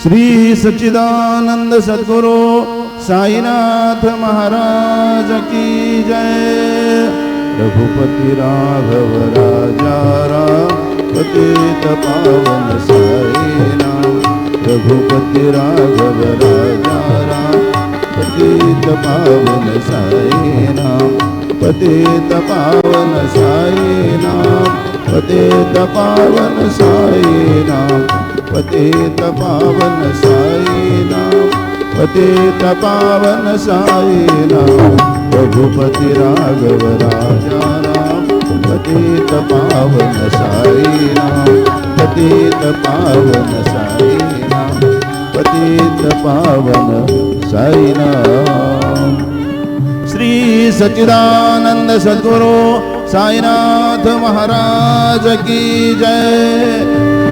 श्री सच्चिदानंद सद्गुरु साईनाथ महाराज की जय। रघुपति राघव राजा राम पतित पावन साई राम। रघुपति राघव राजा राम पतित पावन साई राम। पतित पावन साई राम। पतित पावन साई राम। पतित पावन साई राम। पतित पावन साई राम। रघुपति राघव राजा राम पतित पावन साई राम। पतित पावन साई राम। पतित पावन साई राम। श्री सच्चिदानंद सद्गुरु साईनाथ महाराज की जय।